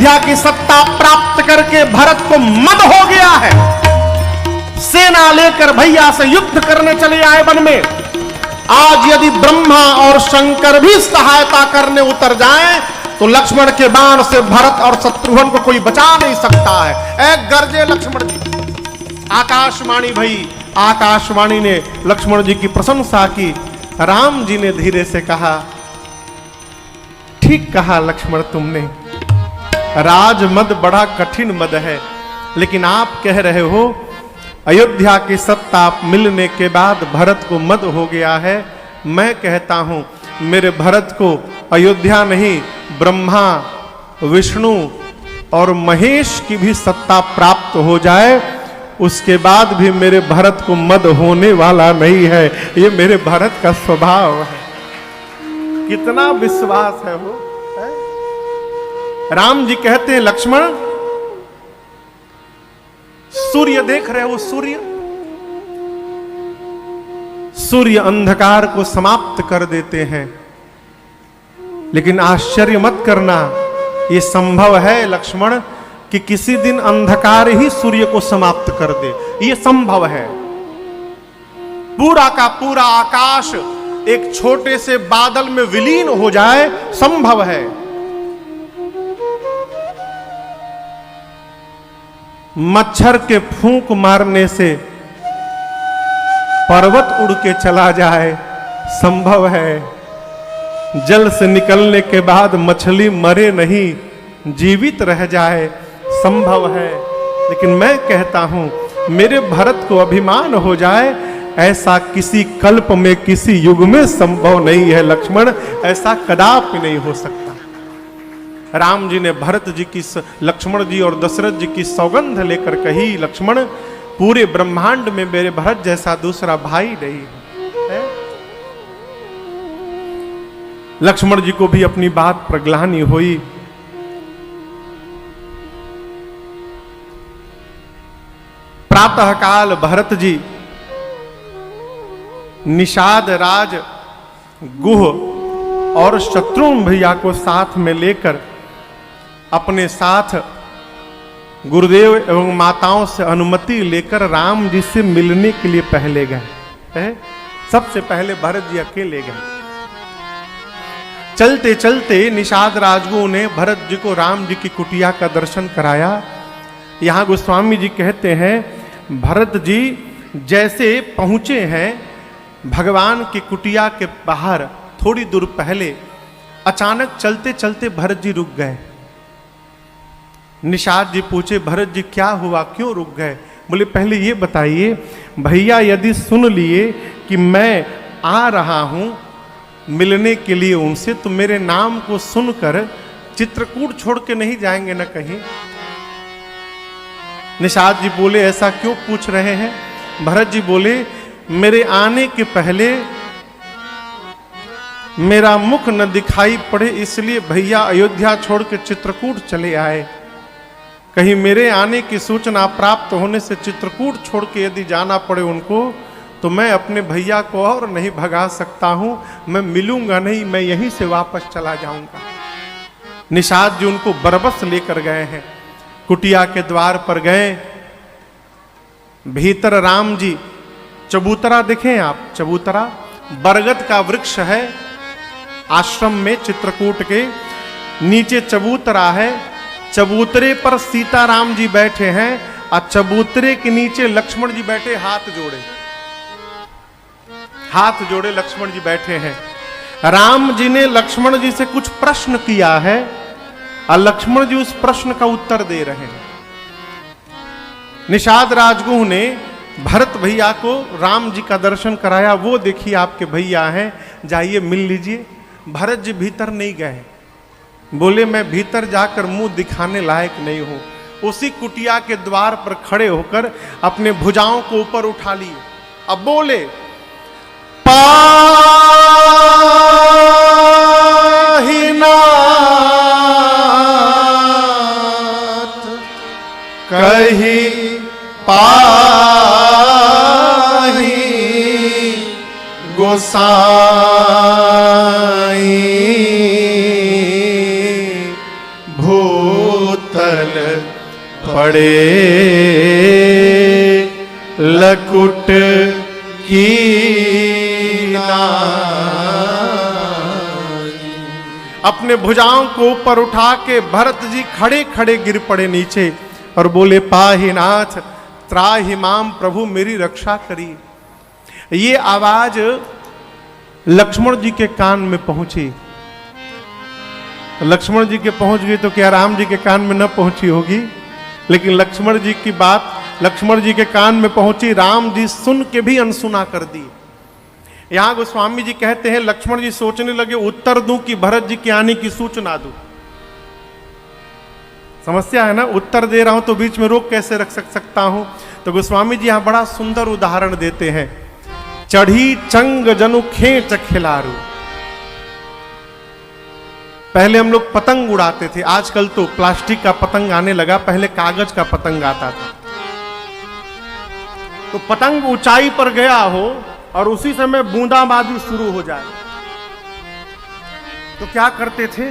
अयोध्या की सत्ता प्राप्त करके भरत को मद हो गया है। सेना लेकर भैया से युद्ध करने चले आए वन में। आज यदि ब्रह्मा और शंकर भी सहायता करने उतर जाएं तो लक्ष्मण के बाण से भरत और शत्रुघ्न को कोई बचा नहीं सकता है। एक गर्जे लक्ष्मण जी। आकाशवाणी भई, आकाशवाणी ने लक्ष्मण जी की प्रशंसा की। राम जी ने धीरे से कहा, ठीक कहा लक्ष्मण तुमने, राजमद बड़ा कठिन मद है, लेकिन आप कह रहे हो अयोध्या की सत्ता मिलने के बाद भरत को मद हो गया है। मैं कहता हूं मेरे भरत को अयोध्या नहीं, ब्रह्मा, विष्णु और महेश की भी सत्ता प्राप्त हो जाए, उसके बाद भी मेरे भरत को मद होने वाला नहीं है। ये मेरे भरत का स्वभाव है। कितना विश्वास है वो है? राम जी कहते हैं लक्ष्मण, सूर्य देख रहे हो, सूर्य अंधकार को समाप्त कर देते हैं, लेकिन आश्चर्य मत करना, यह संभव है लक्ष्मण कि किसी दिन अंधकार ही सूर्य को समाप्त कर दे। यह संभव है। पूरा का पूरा आकाश एक छोटे से बादल में विलीन हो जाए, संभव है। मच्छर के फूंक मारने से पर्वत उड़ के चला जाए, संभव है। जल से निकलने के बाद मछली मरे नहीं, जीवित रह जाए, संभव है। लेकिन मैं कहता हूं मेरे भरत को अभिमान हो जाए, ऐसा किसी कल्प में, किसी युग में संभव नहीं है लक्ष्मण, ऐसा कदापि नहीं हो सकता। राम जी ने भरत जी की, लक्ष्मण जी और दशरथ जी की सौगंध लेकर कही, लक्ष्मण पूरे ब्रह्मांड में मेरे भरत जैसा दूसरा भाई नहीं है। लक्ष्मण जी को भी अपनी बात पर ग्लानि हुई। प्रातःकाल भरत जी निषाद राज, गुह और शत्रुघ्न भैया को साथ में लेकर अपने साथ गुरुदेव एवं माताओं से अनुमति लेकर राम जी से मिलने के लिए पहले गए। सबसे पहले भरत जी अकेले गए। चलते चलते निषाद राजगुरु ने भरत जी को राम जी की कुटिया का दर्शन कराया। यहां गोस्वामी जी कहते हैं भरत जी जैसे पहुंचे हैं भगवान की कुटिया के बाहर, थोड़ी दूर पहले अचानक चलते चलते भरत जी रुक गए। निषाद जी पूछे, भरत जी क्या हुआ, क्यों रुक गए? बोले पहले ये बताइए भैया, यदि सुन लिए कि मैं आ रहा हूं मिलने के लिए उनसे, तो मेरे नाम को सुनकर चित्रकूट छोड़ के नहीं जाएंगे ना कहीं? निषाद जी बोले ऐसा क्यों पूछ रहे हैं? भरत जी बोले मेरे आने के पहले मेरा मुख न दिखाई पड़े, इसलिए भैया अयोध्या छोड़ के चित्रकूट चले आए। कहीं मेरे आने की सूचना प्राप्त होने से चित्रकूट छोड़ के यदि जाना पड़े उनको, तो मैं अपने भैया को और नहीं भगा सकता हूं, मैं मिलूंगा नहीं, मैं यहीं से वापस चला जाऊंगा। निषाद जी उनको बरबस लेकर गए हैं, कुटिया के द्वार पर गए। भीतर राम जी, चबूतरा देखें आप, चबूतरा बरगद का वृक्ष है आश्रम में चित्रकूट के, नीचे चबूतरा है, चबूतरे पर सीताराम जी बैठे हैं और चबूतरे के नीचे लक्ष्मण जी बैठे, हाथ जोड़े, हाथ जोड़े लक्ष्मण जी बैठे हैं। राम जी ने लक्ष्मण जी से कुछ प्रश्न किया है और लक्ष्मण जी उस प्रश्न का उत्तर दे रहे हैं। निषाद राजगुरु ने भरत भैया को राम जी का दर्शन कराया, वो देखिए आपके भैया हैं, जाइए मिल लीजिए। भरत जी भीतर नहीं गए, बोले मैं भीतर जाकर मुंह दिखाने लायक नहीं हूं। उसी कुटिया के द्वार पर खड़े होकर अपने भुजाओं को ऊपर उठा लिए। अब बोले पाहिनाथ कही पाही गोसाई भूत बल पड़े लकुट की नारी। अपने भुजाओं को ऊपर उठा के भरत जी खड़े खड़े गिर पड़े नीचे और बोले, पाहि नाथ त्राहि माम, प्रभु मेरी रक्षा करिए। ये आवाज लक्ष्मण जी के कान में पहुंची। लक्ष्मण जी के पहुंच गई तो क्या राम जी के कान में न पहुंची होगी? लेकिन लक्ष्मण जी की बात लक्ष्मण जी के कान में पहुंची, राम जी सुन के भी अनसुना कर दी। यहां गोस्वामी जी कहते हैं, लक्ष्मण जी सोचने लगे उत्तर दूं कि भरत जी के आने की सूचना दूं। समस्या है ना, उत्तर दे रहा हूं तो बीच में रोक कैसे रख सकता हूं? तो गोस्वामी जी यहां बड़ा सुंदर उदाहरण देते हैं, चढ़ी चंग जनु खेच खिलारू। पहले हम लोग पतंग उड़ाते थे, आजकल तो प्लास्टिक का पतंग आने लगा, पहले कागज का पतंग आता था। तो पतंग ऊंचाई पर गया हो और उसी समय बूंदाबांदी शुरू हो जाए तो क्या करते थे?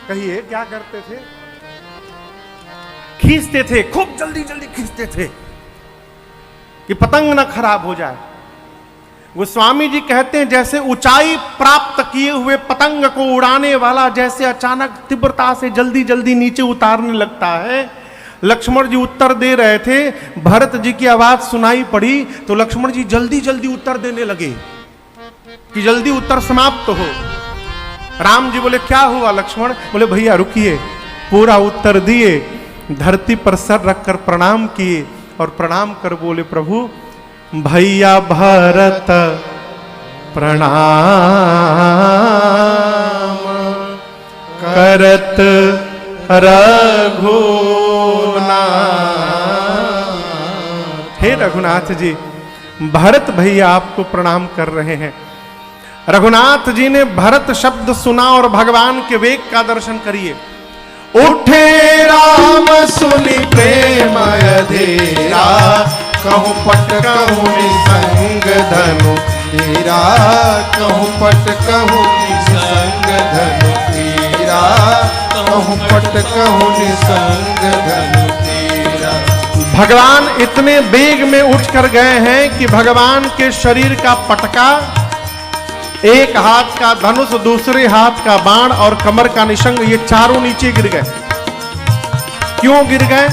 कहिए क्या करते थे? खींचते थे, खूब जल्दी जल्दी खींचते थे कि पतंग ना खराब हो जाए। गोस्वामी जी कहते हैं, जैसे ऊंचाई प्राप्त किए हुए पतंग को उड़ाने वाला जैसे अचानक तीव्रता से जल्दी जल्दी नीचे उतारने लगता है, लक्ष्मण जी उत्तर दे रहे थे, भरत जी की आवाज सुनाई पड़ी तो लक्ष्मण जी जल्दी जल्दी उत्तर देने लगे कि जल्दी उत्तर समाप्त हो। राम जी बोले, क्या हुआ लक्ष्मण? बोले, भैया रुकिए। पूरा उत्तर दिए, धरती पर सर रखकर प्रणाम किए और प्रणाम कर बोले, प्रभु भैया भरत प्रणाम करत रघुनाथ। हे रघुनाथ जी, भरत भैया आपको प्रणाम कर रहे हैं। रघुनाथ जी ने भरत शब्द सुना और भगवान के वेग का दर्शन करिए। उठे राम सुनि प्रेम अधेरा, कहूँ पट कहूँ निसंग धनु तीरा, कहूँ पट कहूँ निसंग धनु तीरा, कहूँ पट कहूँ निसंग धनु तीरा। भगवान इतने वेग में उठ कर गए हैं कि भगवान के शरीर का पटका, एक हाथ का धनुष, दूसरे हाथ का बाण और कमर का निशंग, ये चारों नीचे गिर गए। क्यों गिर गए?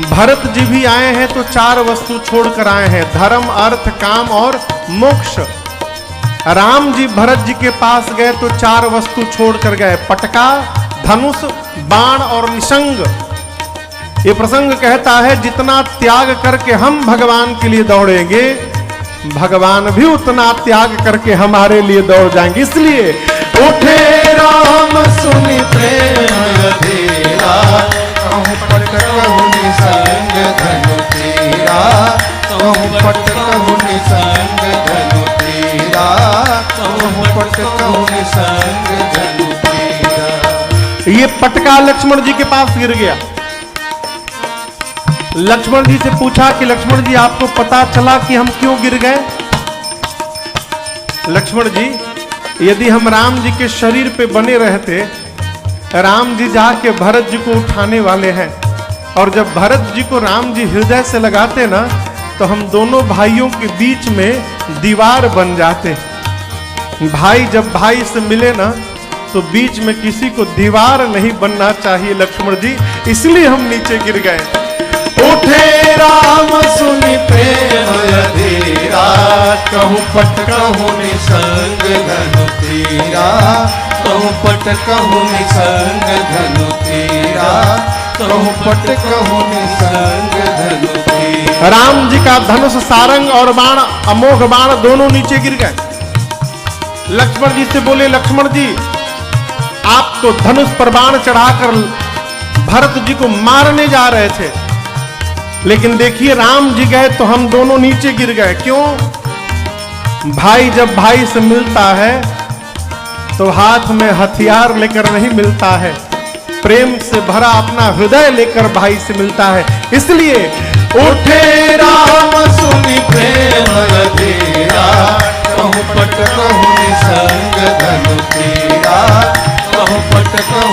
भरत जी भी आए हैं तो चार वस्तु छोड़कर आए हैं, धर्म अर्थ काम और मोक्ष। राम जी भरत जी के पास गए तो चार वस्तु छोड़कर गए, पटका, धनुष, बाण और निशंग। ये प्रसंग कहता है, जितना त्याग करके हम भगवान के लिए दौड़ेंगे, भगवान भी उतना त्याग करके हमारे लिए दौड़ जाएंगे। इसलिए उठे राम सुनि प्रेम अधेरा, कहूँ पट कहूँ निसंग धनु तीरा, कहूँ पट कहूँ निसंग धनु तीरा, कहूँ पट कहूँ निसंग धनु तीरा। ये पटका लक्ष्मण जी के पास गिर गया। लक्ष्मण जी से पूछा कि लक्ष्मण जी आपको पता चला कि हम क्यों गिर गए? लक्ष्मण जी, यदि हम राम जी के शरीर पे बने रहते, राम जी जाके भरत जी को उठाने वाले हैं और जब भरत जी को राम जी हृदय से लगाते ना तो हम दोनों भाइयों के बीच में दीवार बन जाते। भाई जब भाई से मिले ना तो बीच में किसी को दीवार नहीं बनना चाहिए लक्ष्मण जी, इसलिए हम नीचे गिर गए। उठे राम सुनि प्रेम अधेरा, कहूँ पट कहूँ निसंग धनु तीरा, कहूँ पट कहूँ निसंग धनु तीरा, कहूँ पट कहूँ निसंग धनु तीरा। राम जी का धनुष, सारंग और बाण, अमोघ बाण दोनों नीचे गिर गए। लक्ष्मण जी से बोले, लक्ष्मण जी आप तो धनुष पर बाण चढ़ाकर भरत जी को मारने जा रहे थे, लेकिन देखिए राम जी गए तो हम दोनों नीचे गिर गए। क्यों? भाई जब भाई से मिलता है तो हाथ में हथियार लेकर नहीं मिलता है, प्रेम से भरा अपना हृदय लेकर भाई से मिलता है। इसलिए उठे राम सुनि प्रेम अधेरा, कहूँ पट कहूँ निसंग धनु तीरा, कहूँ पट कहूँ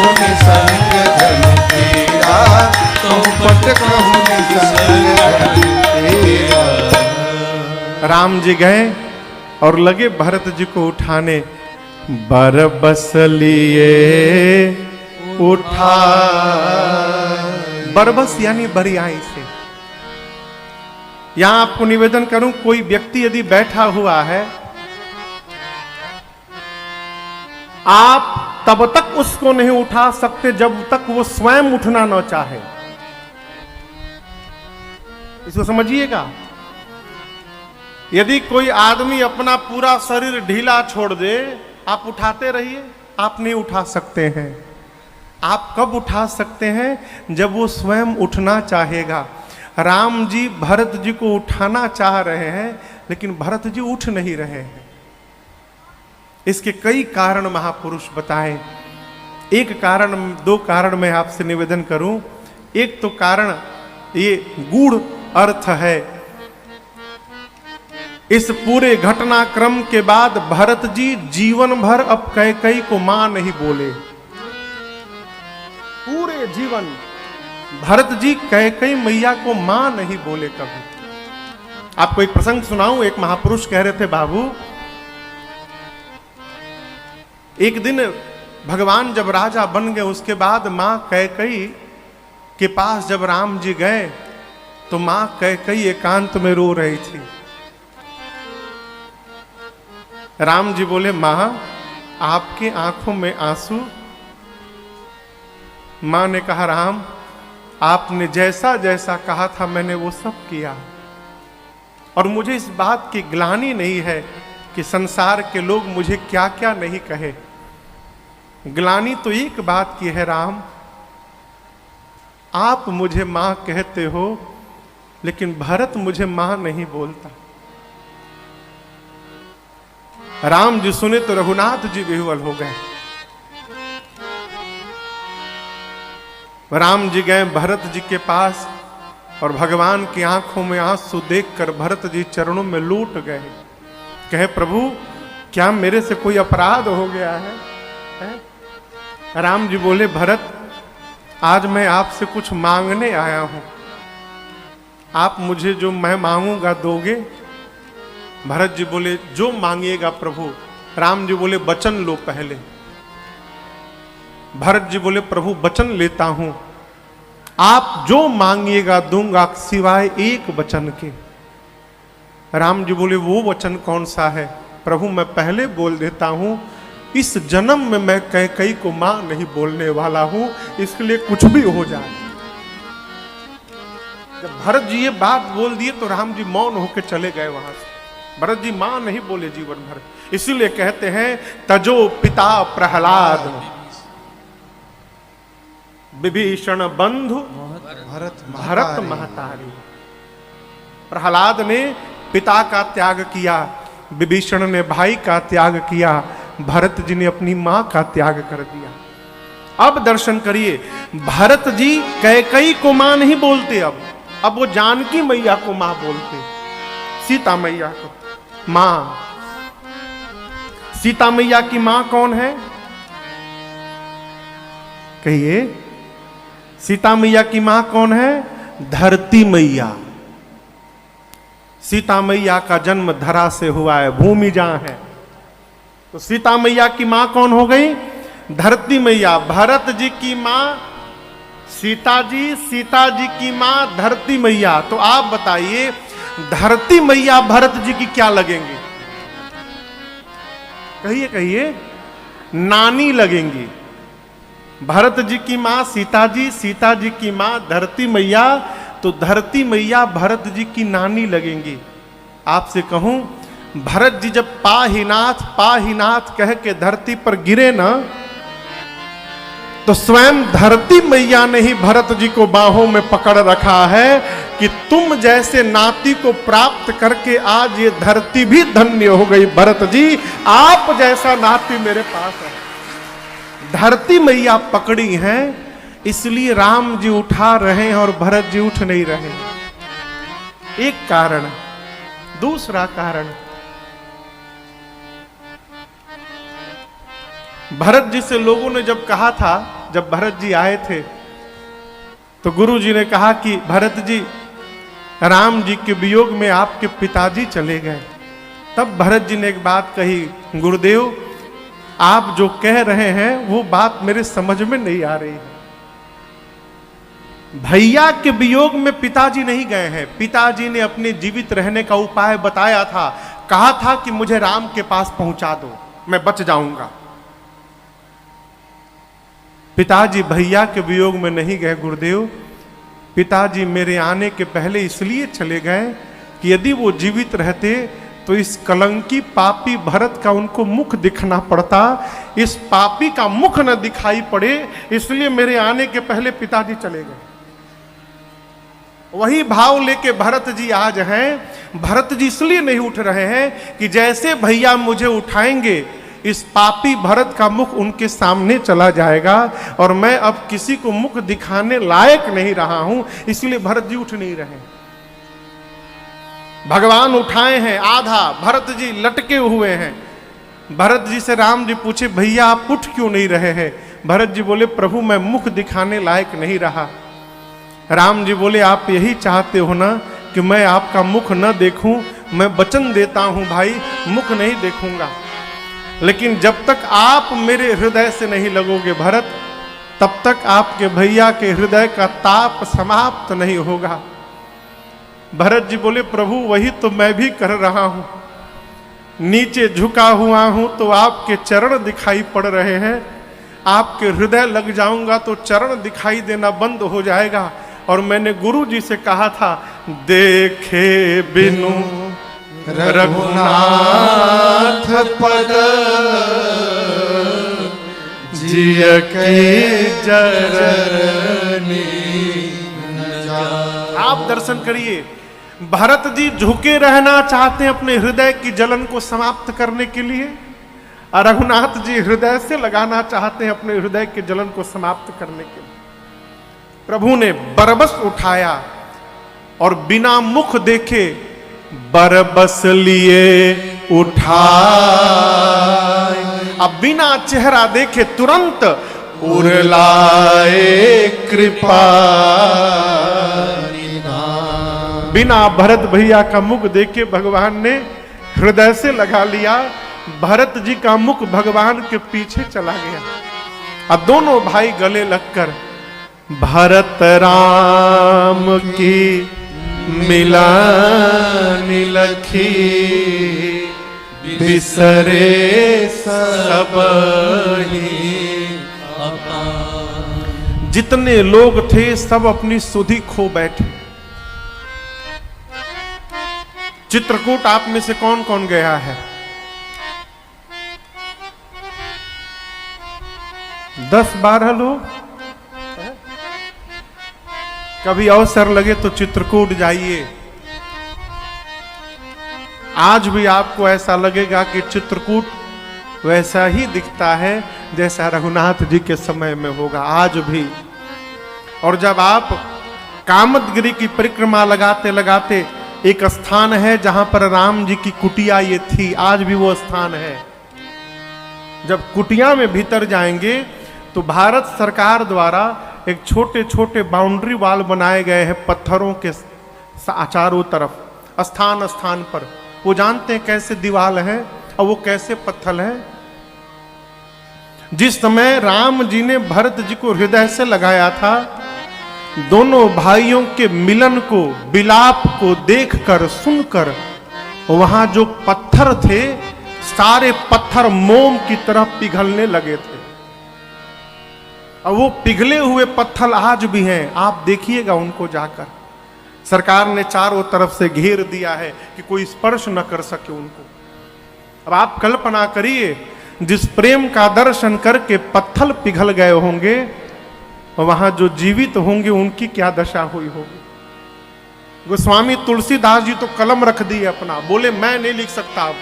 राम जी गए और लगे भरत जी को उठाने। बरबस लिए उठा, बरबस यानी बरियाई से। यहां आपको निवेदन करूं, कोई व्यक्ति यदि बैठा हुआ है, आप तब तक उसको नहीं उठा सकते जब तक वो स्वयं उठना न चाहे। इसको समझिएगा। यदि कोई आदमी अपना पूरा शरीर ढीला छोड़ दे, आप उठाते रहिए, आप नहीं उठा सकते हैं। आप कब उठा सकते हैं? जब वो स्वयं उठना चाहेगा। राम जी भरत जी को उठाना चाह रहे हैं, लेकिन भरत जी उठ नहीं रहे हैं। इसके कई कारण महापुरुष बताएं। एक कारण, दो कारण मैं आपसे निवेदन करूं। एक तो कारण ये गूढ़ अर्थ है। इस पूरे घटनाक्रम के बाद भरत जी जीवन भर अब कैकेयी को मां नहीं बोले। पूरे जीवन भरत जी कैकेयी मैया को मां नहीं बोले कभी। आपको एक प्रसंग सुनाऊं। एक महापुरुष कह रहे थे, बाबू एक दिन भगवान जब राजा बन गए, उसके बाद मां कैकेयी के पास जब राम जी गए तो मां कैकेयी एकांत में रो रही थी। राम जी बोले, मां आपके आंखों में आंसू? मां ने कहा, राम आपने जैसा जैसा कहा था मैंने वो सब किया, और मुझे इस बात की ग्लानि नहीं है कि संसार के लोग मुझे क्या क्या नहीं कहे। ग्लानि तो एक बात की है, राम आप मुझे मां कहते हो, लेकिन भरत मुझे मां नहीं बोलता। राम जी सुने तो रघुनाथ जी विह्वल हो गए। राम जी गए भरत जी के पास और भगवान की आंखों में आंसू देखकर भरत जी चरणों में लूट गए। कहे, प्रभु क्या मेरे से कोई अपराध हो गया है? राम जी बोले, भरत आज मैं आपसे कुछ मांगने आया हूं, आप मुझे जो मैं मांगूंगा दोगे? भरत जी बोले, जो मांगिएगा प्रभु। राम जी बोले, वचन लो पहले। भरत जी बोले, प्रभु वचन लेता हूं, आप जो मांगिएगा दूंगा सिवाय एक वचन के। राम जी बोले, वो वचन कौन सा है? प्रभु मैं पहले बोल देता हूं, इस जन्म में मैं कैकेयी को मां नहीं बोलने वाला हूं, इसके लिए कुछ भी हो जाए। जब भरत जी ये बात बोल दिए तो राम जी मौन होकर चले गए वहां से। भरत जी मां नहीं बोले जीवन भर। इसीलिए कहते हैं, तजो पिता प्रहलाद विभीषण बंधु भरत महतारी। प्रहलाद ने पिता का त्याग किया, विभीषण ने भाई का त्याग किया, भरत जी ने अपनी मां का त्याग कर दिया। अब दर्शन करिए, भरत जी कैकेयी को मां नहीं बोलते। अब वो जानकी मैया को मां बोलते, सीता मैया को मां। सीता मैया की मां कौन है? कहिए, सीता मैया की मां कौन है? धरती मैया। सीता मैया का जन्म धरा से हुआ है, भूमि जहां है। तो सीता मैया की मां कौन हो गई? धरती मैया। भरत जी की मां सीता जी, सीता जी की मां धरती मैया। तो आप बताइए, धरती मैया भरत जी की क्या लगेंगी? कहिए कहिए, नानी लगेंगी। भरत जी की मां सीता जी, सीता जी की मां धरती मैया, तो धरती मैया भरत जी की नानी लगेंगी। आपसे कहूं, भरत जी जब पाहीनाथ कह के धरती पर गिरे ना, तो स्वयं धरती मैया ने ही भरत जी को बाहों में पकड़ रखा है कि तुम जैसे नाती को प्राप्त करके आज ये धरती भी धन्य हो गई। भरत जी, आप जैसा नाती मेरे पास है। धरती मैया पकड़ी हैं, इसलिए राम जी उठा रहे हैं और भरत जी उठ नहीं रहे। एक कारण। दूसरा कारण, भरत जी से लोगों ने जब कहा था, जब भरत जी आए थे तो गुरु जी ने कहा कि भरत जी राम जी के वियोग में आपके पिताजी चले गए। तब भरत जी ने एक बात कही, गुरुदेव आप जो कह रहे हैं वो बात मेरे समझ में नहीं आ रही है। भैया के वियोग में पिताजी नहीं गए हैं। पिताजी ने अपने जीवित रहने का उपाय बताया था, कहा था कि मुझे राम के पास पहुंचा दो, मैं बच जाऊंगा। पिताजी भैया के वियोग में नहीं गए गुरुदेव। पिताजी मेरे आने के पहले इसलिए चले गए कि यदि वो जीवित रहते तो इस कलंकी पापी भरत का उनको मुख दिखना पड़ता। इस पापी का मुख न दिखाई पड़े, इसलिए मेरे आने के पहले पिताजी चले गए। वही भाव लेके भरत जी आज हैं। भरत जी इसलिए नहीं उठ रहे हैं कि जैसे भैया मुझे उठाएंगे, इस पापी भरत का मुख उनके सामने चला जाएगा और मैं अब किसी को मुख दिखाने लायक नहीं रहा हूं, इसलिए भरत जी उठ नहीं रहे। भगवान उठाए हैं आधा, भरत जी लटके हुए हैं। भरत जी से राम जी पूछे, भैया आप उठ क्यों नहीं रहे हैं? भरत जी बोले, प्रभु मैं मुख दिखाने लायक नहीं रहा। राम जी बोले, आप यही चाहते हो ना कि मैं आपका मुख न देखूं? मैं वचन देता हूं भाई, मुख नहीं देखूंगा, लेकिन जब तक आप मेरे हृदय से नहीं लगोगे भरत, तब तक आपके भैया के हृदय का ताप समाप्त नहीं होगा। भरत जी बोले, प्रभु वही तो मैं भी कर रहा हूं। नीचे झुका हुआ हूं तो आपके चरण दिखाई पड़ रहे हैं। आपके हृदय लग जाऊंगा तो चरण दिखाई देना बंद हो जाएगा। और मैंने गुरु जी से कहा था, देखे बिनु रघुनाथ पद जिय के जरनी। आप दर्शन करिए, भरत जी झुके रहना चाहते हैं अपने हृदय की जलन को समाप्त करने के लिए, और रघुनाथ जी हृदय से लगाना चाहते हैं अपने हृदय के जलन को समाप्त करने के लिए। प्रभु ने बरबस उठाया और बिना मुख देखे बरबस लिए उठाए। अब बिना चेहरा देखे तुरंत उरलाए कृपा। बिना भरत भैया का मुख देखे भगवान ने हृदय से लगा लिया। भरत जी का मुख भगवान के पीछे चला गया। अब दोनों भाई गले लगकर भरत राम की मिलान लखी बिसरे सब ही। जितने लोग थे सब अपनी सुधि खो बैठे। चित्रकूट आप में से कौन कौन गया है? 10-12 लोग। कभी अवसर लगे तो चित्रकूट जाइए। आज भी आपको ऐसा लगेगा कि चित्रकूट वैसा ही दिखता है जैसा रघुनाथ जी के समय में होगा, आज भी। और जब आप कामदगिरी की परिक्रमा लगाते लगाते एक स्थान है जहां पर राम जी की कुटिया ये थी, आज भी वो स्थान है। जब कुटिया में भीतर जाएंगे तो भारत सरकार द्वारा एक छोटे छोटे बाउंड्री वाल बनाए गए हैं पत्थरों के चारों तरफ, स्थान स्थान पर। वो जानते हैं कैसे दीवाल है और वो कैसे पत्थर है। जिस समय राम जी ने भरत जी को हृदय से लगाया था, दोनों भाइयों के मिलन को, विलाप को देखकर सुनकर वहां जो पत्थर थे, सारे पत्थर मोम की तरह पिघलने लगे थे। और वो पिघले हुए पत्थर आज भी हैं, आप देखिएगा उनको जाकर। सरकार ने चारों तरफ से घेर दिया है कि कोई स्पर्श न कर सके उनको। अब आप कल्पना करिए, जिस प्रेम का दर्शन करके पत्थर पिघल गए होंगे, वहां जो जीवित होंगे उनकी क्या दशा हुई होगी। गोस्वामी तुलसीदास जी तो कलम रख दिए अपना, बोले मैं नहीं लिख सकता। अब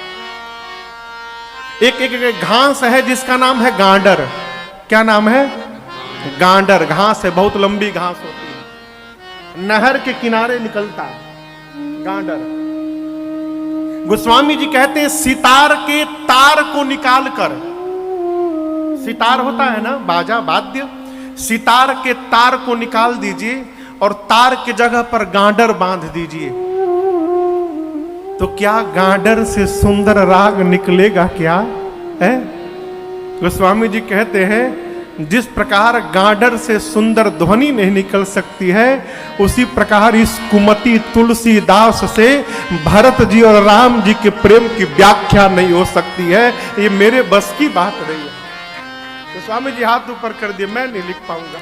एक घास है जिसका नाम है गांडर। क्या नाम है? गांडर। घास है, बहुत लंबी घास होती है, नहर के किनारे निकलता है गांडर। गोस्वामी जी कहते हैं सितार के तार को निकालकर, सितार होता है ना बाजा वाद्य, सितार के तार को निकाल दीजिए और तार के जगह पर गांडर बांध दीजिए, तो क्या गांडर से सुंदर राग निकलेगा क्या है? गोस्वामी जी कहते हैं जिस प्रकार गांडर से सुंदर ध्वनि नहीं निकल सकती है, उसी प्रकार इस कुमति तुलसीदास से भरत जी और राम जी के प्रेम की व्याख्या नहीं हो सकती है। ये मेरे बस की बात नहीं है। तो स्वामी जी हाथ ऊपर कर दिए, मैं नहीं लिख पाऊंगा।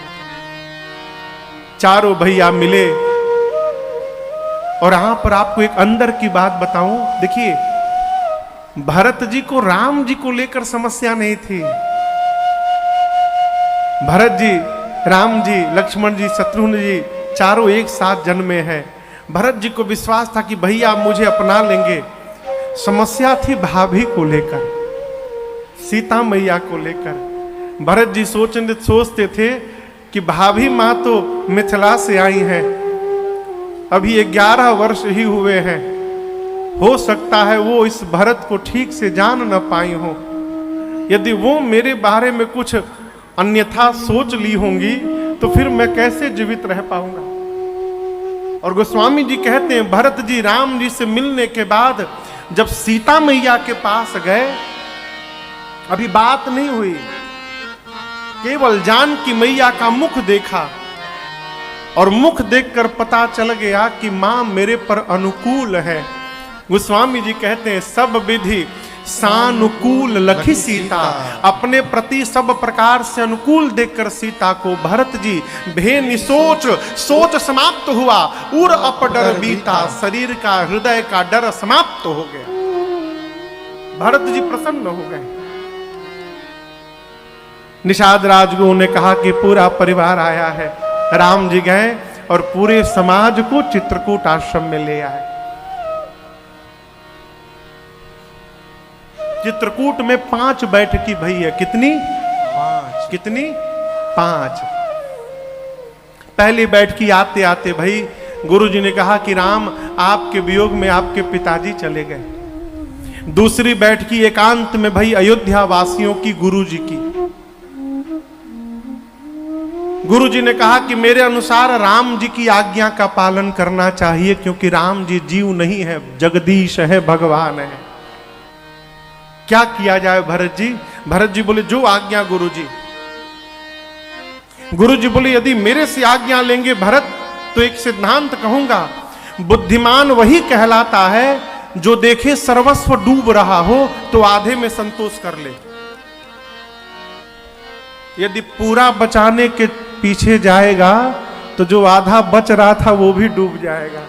चारों भैया मिले और यहां पर आपको एक अंदर की बात बताऊं। देखिए, भरत जी को राम जी को लेकर समस्या नहीं थी। भरत जी, राम जी, लक्ष्मण जी, शत्रुघ्न जी चारों एक साथ जन्मे हैं। भरत जी को विश्वास था कि भैया मुझे अपना लेंगे। समस्या थी भाभी को लेकर, सीता मैया को लेकर। भरत जी सोचते थे कि भाभी माँ तो मिथिला से आई हैं, अभी 11 वर्ष ही हुए हैं, हो सकता है वो इस भरत को ठीक से जान न पाई हो। यदि वो मेरे बारे में कुछ अन्यथा सोच ली होंगी तो फिर मैं कैसे जीवित रह पाऊंगा। और गोस्वामी जी कहते हैं भरत जी राम जी से मिलने के बाद जब सीता मैया के पास गए, अभी बात नहीं हुई, केवल जानकी मैया का मुख देखा और मुख देखकर पता चल गया कि मां मेरे पर अनुकूल है। गोस्वामी जी कहते हैं सब विधि सानुकूल लखी सीता, अपने प्रति सब प्रकार से अनुकूल देखकर सीता को भरत जी भे सोच समाप्त हुआ, उर अपडर बीता, शरीर का हृदय का डर समाप्त हो गया। भरत जी प्रसन्न हो गए। निषाद राजगुरु ने कहा कि पूरा परिवार आया है। राम जी गए और पूरे समाज को चित्रकूट आश्रम में ले आए। चित्रकूट में 5 बैठकी भई है। कितनी? 5। कितनी? 5। पहली बैठकी आते आते भाई गुरु जी ने कहा कि राम आपके वियोग में आपके पिताजी चले गए। दूसरी बैठकी एकांत में भाई अयोध्या वासियों की, गुरु जी की। गुरु जी ने कहा कि मेरे अनुसार राम जी की आज्ञा का पालन करना चाहिए, क्योंकि राम जी जीव नहीं है, जगदीश है, भगवान है। क्या किया जाए भरत जी? भरत जी बोले जो आज्ञा गुरु जी। गुरु जी बोले यदि मेरे से आज्ञा लेंगे भरत तो एक सिद्धांत कहूंगा, बुद्धिमान वही कहलाता है जो देखे सर्वस्व डूब रहा हो तो आधे में संतोष कर ले। यदि पूरा बचाने के पीछे जाएगा तो जो आधा बच रहा था वो भी डूब जाएगा।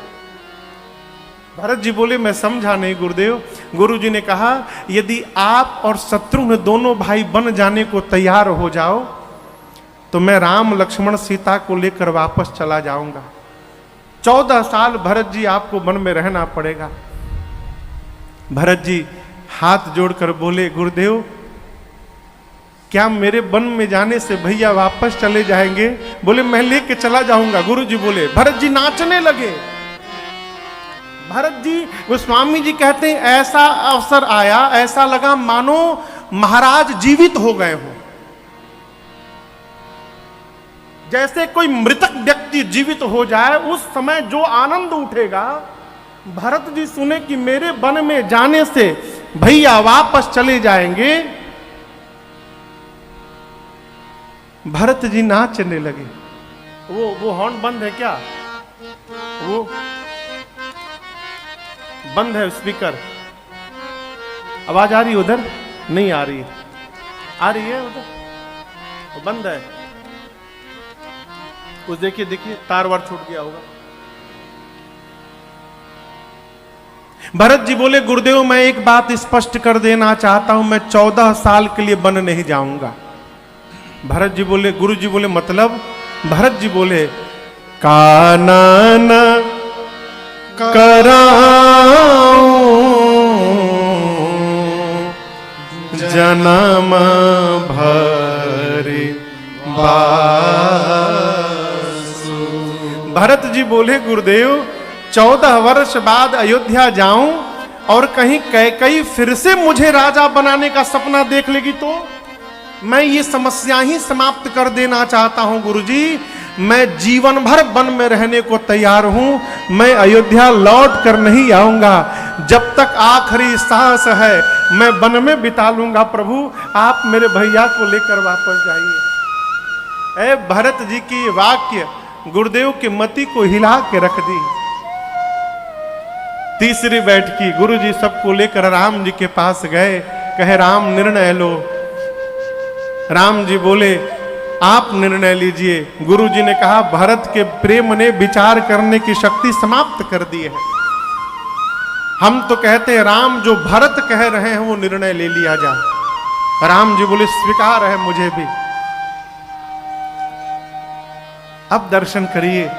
भरत जी बोले मैं समझा नहीं गुरुदेव। गुरु जी ने कहा यदि आप और शत्रुघ्न दोनों भाई बन जाने को तैयार हो जाओ तो मैं राम लक्ष्मण सीता को लेकर वापस चला जाऊंगा। 14 साल भरत जी आपको वन में रहना पड़ेगा। भरत जी हाथ जोड़कर बोले गुरुदेव क्या मेरे वन में जाने से भैया वापस चले जाएंगे? बोले मैं लेके चला जाऊंगा। गुरु जी बोले, भरत जी नाचने लगे। भरत जी, गोस्वामी जी कहते हैं ऐसा अवसर आया, ऐसा लगा मानो महाराज जीवित हो गए हो। जैसे कोई मृतक व्यक्ति जीवित हो जाए उस समय जो आनंद उठेगा। भरत जी सुने कि मेरे वन में जाने से भैया वापस चले जाएंगे। भरत जी नाचने लगे। वो हॉर्न बंद है क्या? वो बंद है स्पीकर। आवाज आ रही है उधर? नहीं आ रही है। आ रही है उधर? वो बंद है। उस देखिए तार वार छूट गया होगा। भरत जी बोले गुरुदेव मैं एक बात स्पष्ट कर देना चाहता हूं, मैं 14 साल के लिए वन नहीं जाऊंगा। भरत जी बोले, गुरु जी बोले मतलब? भरत जी बोले कानन कराऊं जन्म भरि बासु। भरत जी बोले गुरुदेव 14 वर्ष बाद अयोध्या जाऊं और कहीं कैकेयी फिर से मुझे राजा बनाने का सपना देख लेगी तो मैं ये समस्या ही समाप्त कर देना चाहता हूं गुरुजी। मैं जीवन भर वन में रहने को तैयार हूं, मैं अयोध्या लौट कर नहीं आऊंगा, जब तक आखिरी सांस है मैं वन में बिता लूंगा। प्रभु आप मेरे भैया को लेकर वापस जाइए। ऐ भरत जी की वाक्य गुरुदेव की मति को हिला के रख दी। तीसरी बैठकी गुरु जी सबको लेकर राम जी के पास गए, कहे राम निर्णय लो। राम जी बोले आप निर्णय लीजिए। गुरु जी ने कहा भरत के प्रेम ने विचार करने की शक्ति समाप्त कर दी है। हम तो कहते हैं राम जो भरत कह रहे हैं वो निर्णय ले लिया जाए। राम जी बोले स्वीकार है मुझे भी। अब दर्शन करिए,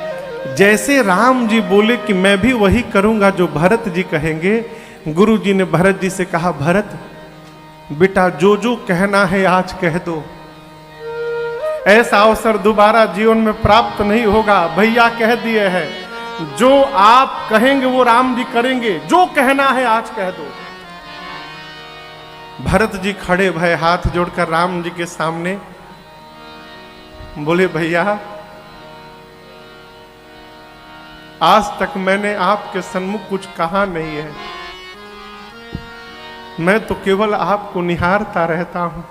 जैसे राम जी बोले कि मैं भी वही करूंगा जो भरत जी कहेंगे, गुरु जी ने भरत जी से कहा भरत बेटा जो जो कहना है आज कह दो, ऐसा अवसर दोबारा जीवन में प्राप्त नहीं होगा। भैया कह दिए हैं जो आप कहेंगे वो राम जी करेंगे, जो कहना है आज कह दो। भरत जी खड़े भय हाथ जोड़कर राम जी के सामने बोले भैया आज तक मैंने आपके सन्मुख कुछ कहा नहीं है, मैं तो केवल आपको निहारता रहता हूं।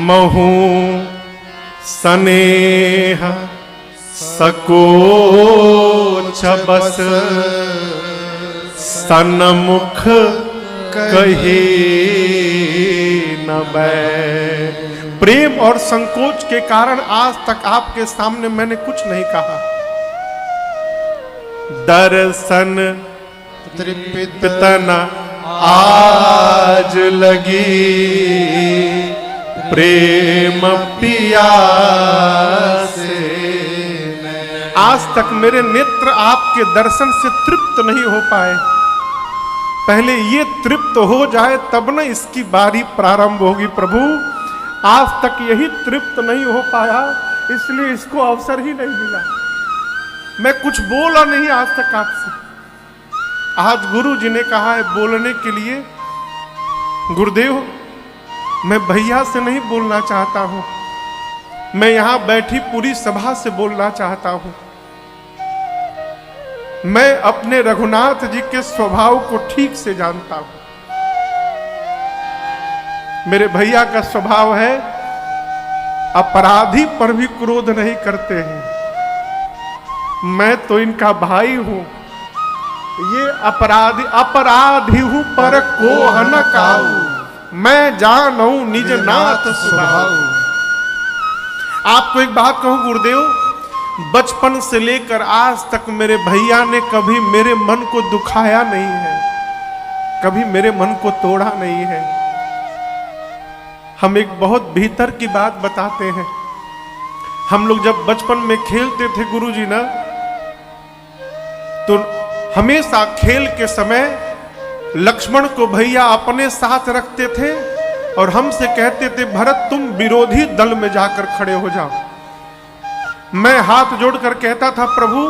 महू स्नेह सको बस सन्मुख कहे न बै। प्रेम और संकोच के कारण आज तक आपके सामने मैंने कुछ नहीं कहा। दर्शन तृप्तन आज लगी प्रेम पिया से। आज तक मेरे नेत्र आपके दर्शन से तृप्त नहीं हो पाए, पहले ये तृप्त हो जाए तब न इसकी बारी प्रारंभ होगी। प्रभु आज तक यही तृप्त नहीं हो पाया, इसलिए इसको अवसर ही नहीं मिला। मैं कुछ बोला नहीं आज तक आपसे। आज गुरु जी ने कहा है बोलने के लिए। गुरुदेव मैं भैया से नहीं बोलना चाहता हूं, मैं यहां बैठी पूरी सभा से बोलना चाहता हूं। मैं अपने रघुनाथ जी के स्वभाव को ठीक से जानता हूं। मेरे भैया का स्वभाव है अपराधी पर भी क्रोध नहीं करते हैं। मैं तो इनका भाई हूं, ये अपराधी हूं पर कोह न काऊ, मैं जानू निज नाथ स्वभाव। आपको एक बात कहूं गुरुदेव, बचपन से लेकर आज तक मेरे भैया ने कभी मेरे मन को दुखाया नहीं है, कभी मेरे मन को तोड़ा नहीं है। हम एक बहुत भीतर की बात बताते हैं। हम लोग जब बचपन में खेलते थे गुरुजी ना, तो हमेशा खेल के समय लक्ष्मण को भैया अपने साथ रखते थे और हमसे कहते थे भरत तुम विरोधी दल में जाकर खड़े हो जाओ। मैं हाथ जोड़कर कहता था प्रभु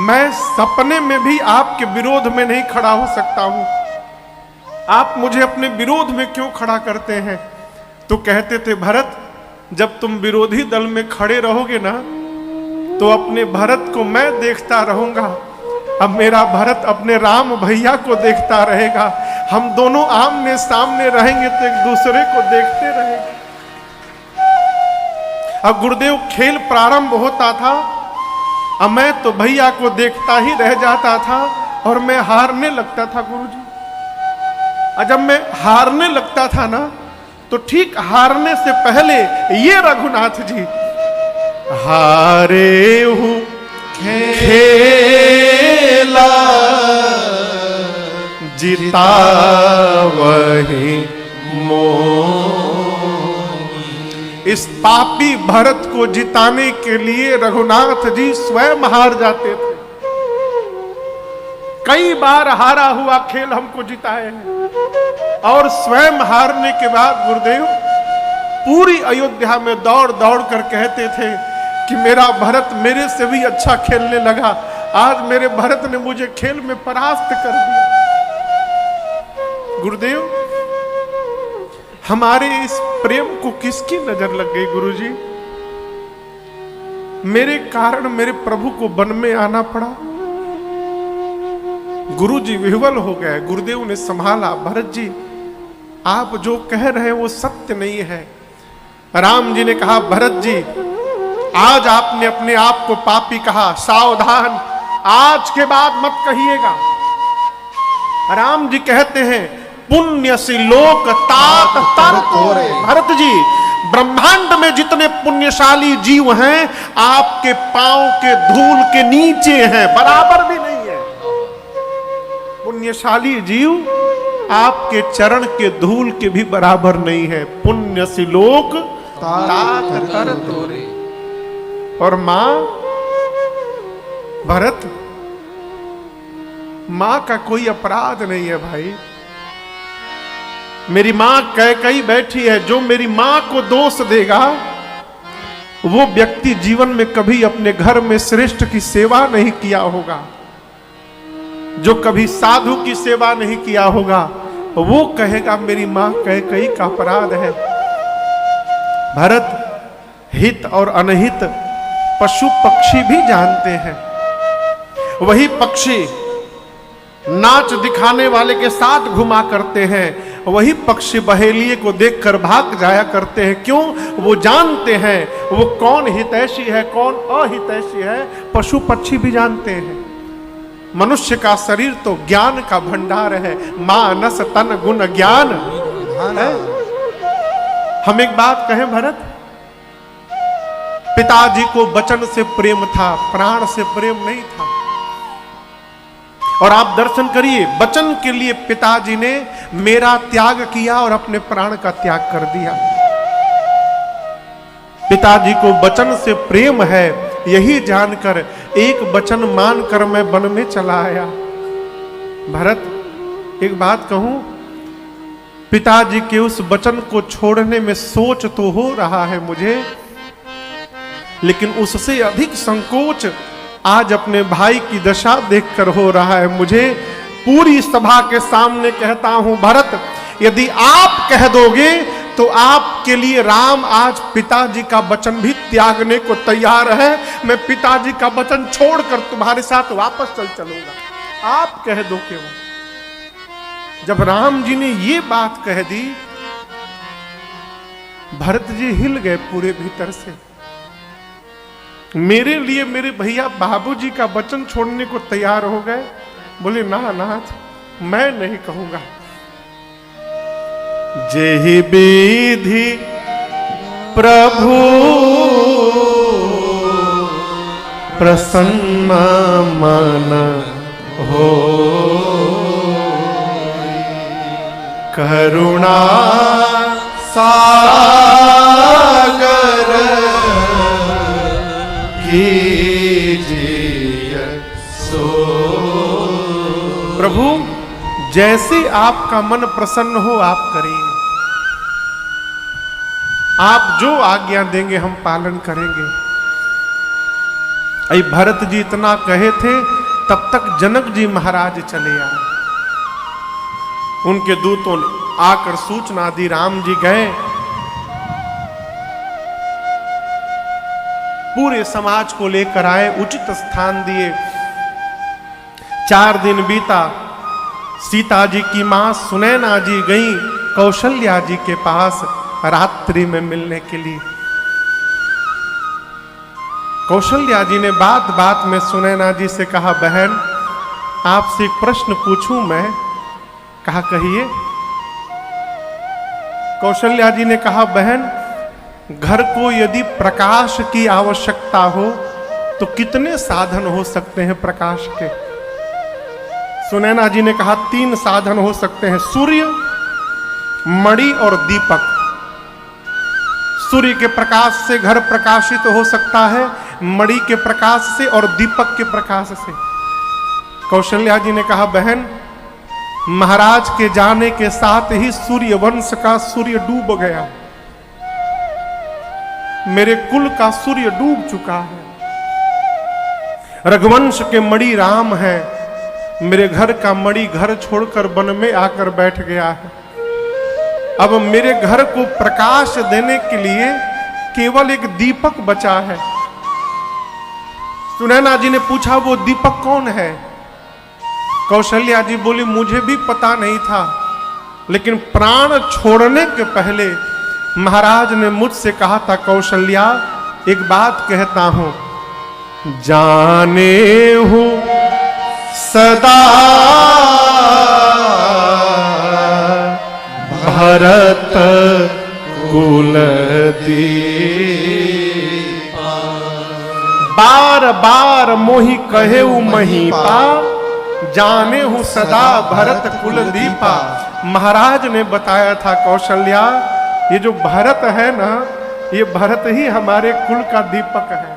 मैं सपने में भी आपके विरोध में नहीं खड़ा हो सकता हूं, आप मुझे अपने विरोध में क्यों खड़ा करते हैं? तो कहते थे भरत जब तुम विरोधी दल में खड़े रहोगे ना तो अपने भरत को मैं देखता रहूंगा, अब मेरा भरत अपने राम भैया को देखता रहेगा, हम दोनों आमने सामने रहेंगे तो एक दूसरे को देखते रहेंगे। अब गुरुदेव खेल प्रारंभ होता था, अब मैं तो भैया को देखता ही रह जाता था और मैं हारने लगता था गुरुजी। और जब मैं हारने लगता था ना तो ठीक हारने से पहले ये रघुनाथ जी हारे हूं खेला जीता वही मोह। इस पापी भरत को जिताने के लिए रघुनाथ जी स्वयं हार जाते थे। कई बार हारा हुआ खेल हमको जिताए हैं और स्वयं हारने के बाद गुरुदेव पूरी अयोध्या में दौड़ दौड़ कर कहते थे कि मेरा भरत मेरे से भी अच्छा खेलने लगा, आज मेरे भरत ने मुझे खेल में परास्त कर दिया। गुरुदेव हमारे इस प्रेम को किसकी नजर लग गई गुरुजी? मेरे कारण मेरे प्रभु को वन में आना पड़ा। गुरु जी विह्वल हो गए। गुरुदेव ने संभाला, भरत जी आप जो कह रहे हैं वो सत्य नहीं है। राम जी ने कहा, भरत जी आज आपने अपने आप को पापी कहा, सावधान, आज के बाद मत कहिएगा। राम जी कहते हैं, पुण्य से लोक तात तर तोरे। भरत जी ब्रह्मांड में जितने पुण्यशाली जीव हैं आपके पांव के धूल के नीचे हैं, बराबर भी नहीं है। पुण्यशाली जीव आपके चरण के धूल के भी बराबर नहीं है। पुण्य से लोक तात तर तोरे। और मां भरत, मां का कोई अपराध नहीं है भाई। मेरी मां कैकेयी बैठी है, जो मेरी मां को दोष देगा वो व्यक्ति जीवन में कभी अपने घर में श्रेष्ठ की सेवा नहीं किया होगा, जो कभी साधु की सेवा नहीं किया होगा, वो कहेगा मेरी मां कैकेयी का अपराध है। भरत हित और अनहित पशु पक्षी भी जानते हैं। वही पक्षी नाच दिखाने वाले के साथ घुमा करते हैं, वही पक्षी बहेलिए को देखकर भाग जाया करते हैं। क्यों? वो जानते हैं वो कौन हितैषी है कौन अहितैषी है। पशु पक्षी भी जानते हैं। मनुष्य का शरीर तो ज्ञान का भंडार है। मानस तन गुण ज्ञान है। हम एक बात कहें भरत, पिताजी को वचन से प्रेम था, प्राण से प्रेम नहीं था। और आप दर्शन करिए, वचन के लिए पिताजी ने मेरा त्याग किया और अपने प्राण का त्याग कर दिया। पिताजी को वचन से प्रेम है, यही जानकर एक वचन मानकर मैं वन में चला आया। भरत एक बात कहूं, पिताजी के उस वचन को छोड़ने में सोच तो हो रहा है मुझे, लेकिन उससे अधिक संकोच आज अपने भाई की दशा देखकर हो रहा है मुझे। पूरी सभा के सामने कहता हूं, भरत यदि आप कह दोगे तो आपके लिए राम आज पिताजी का वचन भी त्यागने को तैयार है। मैं पिताजी का वचन छोड़कर तुम्हारे साथ वापस चलूंगा। आप कह दो क्यों? जब राम जी ने ये बात कह दी, भरत जी हिल गए पूरे भीतर से। मेरे लिए मेरे भैया बाबूजी का वचन छोड़ने को तैयार हो गए। बोले ना नाथ, मैं नहीं कहूंगा। जेहि विधि प्रभु प्रसन्न मन हो, करुणा सागर कीजिए सो। प्रभु जैसे आपका मन प्रसन्न हो आप करिए। आप जो आज्ञा देंगे हम पालन करेंगे। अरे भरत जी इतना कहे थे, तब तक जनक जी महाराज चले आए। उनके दूतों ने आकर सूचना दी, राम जी गए। पूरे समाज को लेकर आए, उचित स्थान दिए। 4 दिन बीता। सीता जी की मां सुनैना जी गई कौशल्या जी के पास रात्रि में मिलने के लिए। कौशल्या जी ने बात बात में सुनैना जी से कहा, बहन आपसे एक प्रश्न पूछूं मैं? कहा कहिए। कौशल्या जी ने कहा, बहन घर को यदि प्रकाश की आवश्यकता हो तो कितने साधन हो सकते हैं प्रकाश के? सुनैना जी ने कहा 3 साधन हो सकते हैं, सूर्य, मणि और दीपक। सूर्य के प्रकाश से घर प्रकाशित हो सकता है, मणि के प्रकाश से और दीपक के प्रकाश से। कौशल्या जी ने कहा, बहन महाराज के जाने के साथ ही सूर्य वंश का सूर्य डूब गया। मेरे कुल का सूर्य डूब चुका है। रघुवंश के मणि राम है, मेरे घर का मणि घर छोड़कर वन में आकर बैठ गया है। अब मेरे घर को प्रकाश देने के लिए केवल एक दीपक बचा है। सुनैना जी ने पूछा वो दीपक कौन है? कौशल्या जी बोली मुझे भी पता नहीं था, लेकिन प्राण छोड़ने के पहले महाराज ने मुझसे कहा था, कौशल्या एक बात कहता हूं, जाने हूं सदा भरत कुल दीपा, बार बार मोहि कहे महीपा, जाने हूं सदा भरत कुल दीपा। महाराज ने बताया था कौशल्या, ये जो भरत है ना, ये भरत ही हमारे कुल का दीपक है।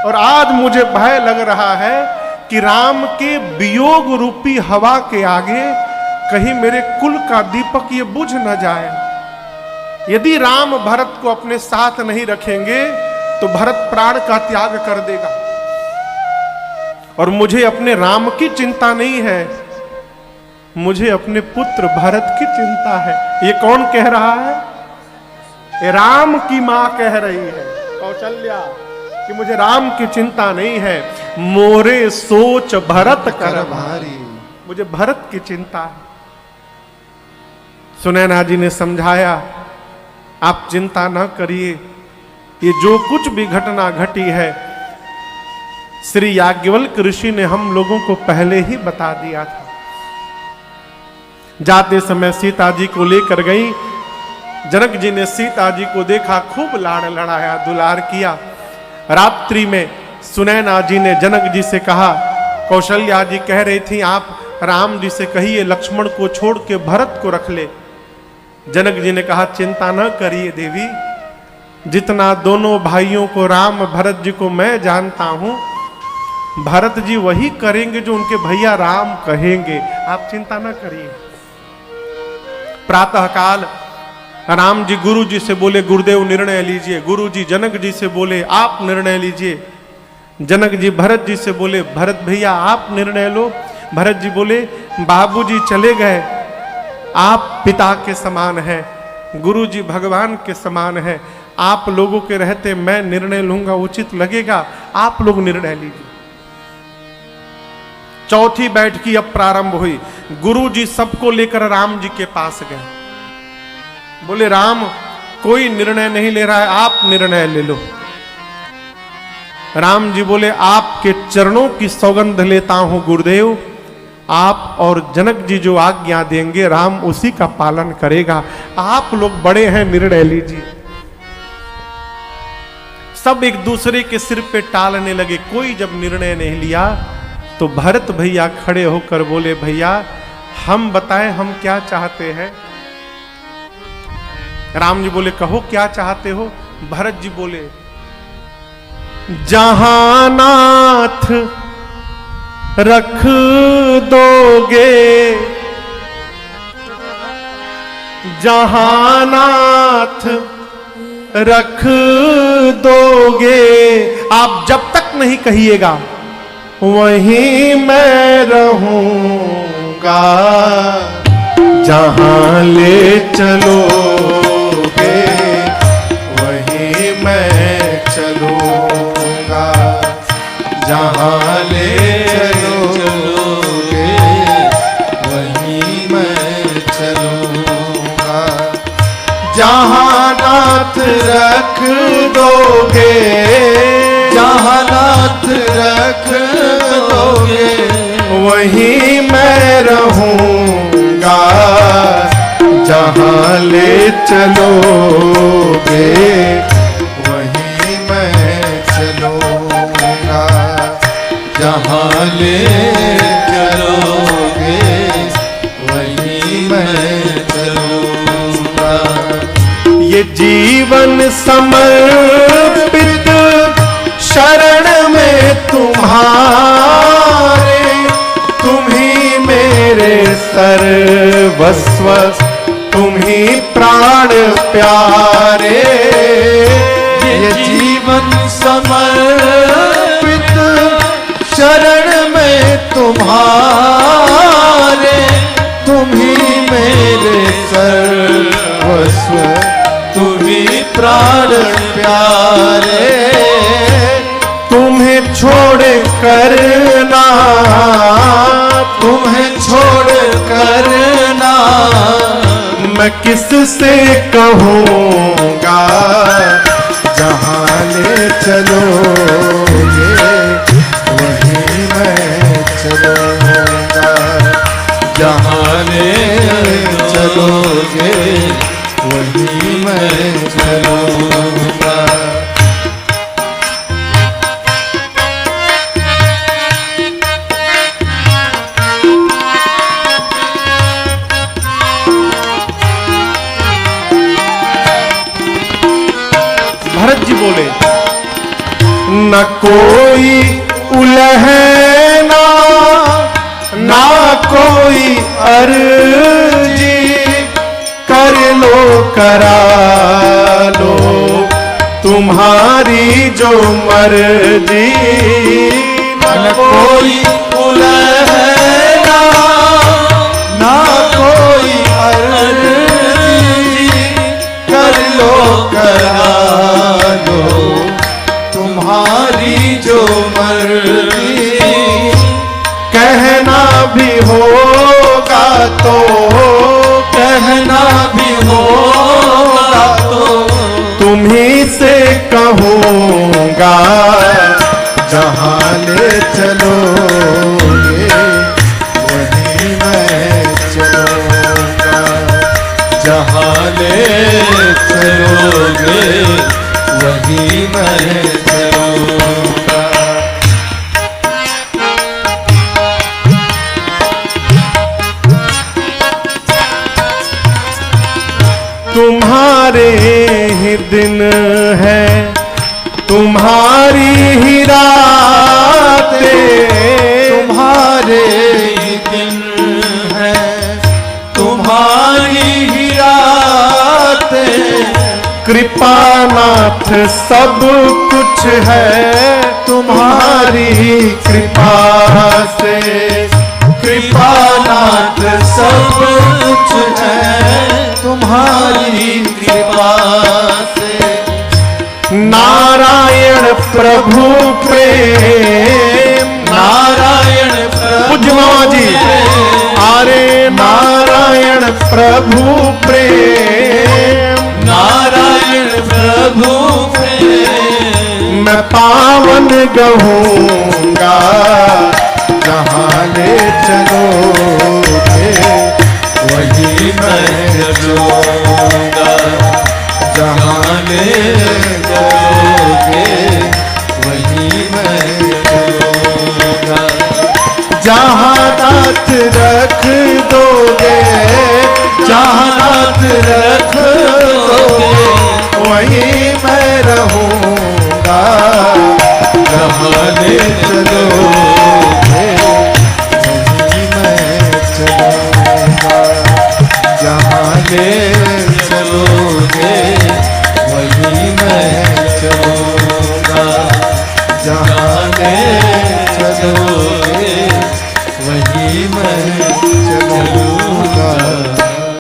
और आज मुझे भय लग रहा है कि राम के वियोग रूपी हवा के आगे कहीं मेरे कुल का दीपक ये बुझ न जाए। यदि राम भरत को अपने साथ नहीं रखेंगे तो भरत प्राण का त्याग कर देगा। और मुझे अपने राम की चिंता नहीं है, मुझे अपने पुत्र भरत की चिंता है। ये कौन कह रहा है? ये राम की मां कह रही है, कौशल्या, कि मुझे राम की चिंता नहीं है, मोरे सोच भरत कर भारी, मुझे भरत की चिंता है। सुनैना जी ने समझाया, आप चिंता न करिए, ये जो कुछ भी घटना घटी है श्री याज्ञवल्क्य ऋषि ने हम लोगों को पहले ही बता दिया था। जाते समय सीता जी को लेकर गई, जनक जी ने सीता जी को देखा, खूब लाड़ लड़ाया, दुलार किया। रात्रि में सुनैना जी ने जनक जी से कहा, कौशल्या जी कह रही थी आप राम जी से कहिए लक्ष्मण को छोड़ के भरत को रख ले। जनक जी ने कहा, चिंता न करिए देवी, जितना दोनों भाइयों को राम भरत जी को मैं जानता हूं, भरत जी वही करेंगे जो उनके भैया राम कहेंगे, आप चिंता न करिए। प्रातः काल राम जी गुरु जी से बोले, गुरुदेव निर्णय लीजिए। गुरु जी जनक जी से बोले, आप निर्णय लीजिए। जनक जी भरत जी से बोले, भरत भैया आप निर्णय लो। भरत जी बोले, बाबूजी चले गए, आप पिता के समान हैं, गुरु जी भगवान के समान हैं, आप लोगों के रहते मैं निर्णय लूंगा उचित लगेगा, आप लोग निर्णय लीजिए। चौथी बैठकी अब प्रारंभ हुई। गुरु जी सबको लेकर राम जी के पास गए, बोले राम कोई निर्णय नहीं ले रहा है, आप निर्णय ले लो। राम जी बोले, आपके चरणों की सौगंध लेता हूं गुरुदेव, आप और जनक जी जो आज्ञा देंगे राम उसी का पालन करेगा, आप लोग बड़े हैं, निर्णय लीजिए। सब एक दूसरे के सिर पे टालने लगे। कोई जब निर्णय नहीं लिया तो भरत भैया खड़े होकर बोले, भैया हम बताएं हम क्या चाहते हैं। राम जी बोले, कहो क्या चाहते हो। भरत जी बोले, जहां नाथ रख दोगे, जहां नाथ रख दोगे, आप जब तक नहीं कहिएगा वहीं मैं रहूंगा, जहां ले चलोगे वहीं मैं चलूंगा, जहां ले चलोगे वहीं मैं चलूंगा, जहां नाथ रख दोगे, जहां नाथ रख दोगे वहीं मैं रहूंगा, जहां ले चलोगे वहीं मैं चलूंगा, जहां ले चलोगे वहीं मैं चलूंगा। ये जीवन समर्पित शरण में तुम्हारे, तुम ही मेरे सर्वस्व, तुम ही प्राण प्यारे। ये जीवन समर्पित शरण में तुम्हारे, तुम ही मेरे सर्वस्व, तुम ही प्राण प्यारे। तुम्हें छोड़ छोड़ कर ना, तुम्हें छोड़ कर ना, मैं किससे कहूँगा, जहाँ ले चलोगे वहीं मैं चलूँगा, जहाँ ले चलोगे वहीं मैं चलूँगा। भरत जी बोले, न कोई उलहना ना कोई अर्जी, कर लो करा लो तुम्हारी जो मर्जी। न कोई उलहना ना कोई अर्जी, कर लो करा लो तुम्हारी जो मर्जी। कहना भी होगा तो, कहना भी होगा तो, तुम्ही से कहूँगा, जहाँ ले चलोगे वहीं मैं चलूँगा, जहाँ ले चलोगे वहीं मैं चलूँगा। तुम्हारे ही दिन है, तुम्हारी ही रातें, तुम्हारे ही दिन है, तुम्हारी ही रातें, कृपानाथ सब कुछ है तुम्हारी कृपा से। कृपानाथ सब कुछ है तुम्हारी कृपा से। नारायण प्रभु प्रेम, नारायण प्रभु जी अरे नारायण प्रभु प्रेम, नारायण प्रभु प्रेम, मैं पावन कहूँगा, जहाँ ले चलोगे वहीं मैं चलूँगा, जहाँ ले चलोगे वहीं मैं चलूँगा। जहाँ दात रख दोगे, जहाँ हाथ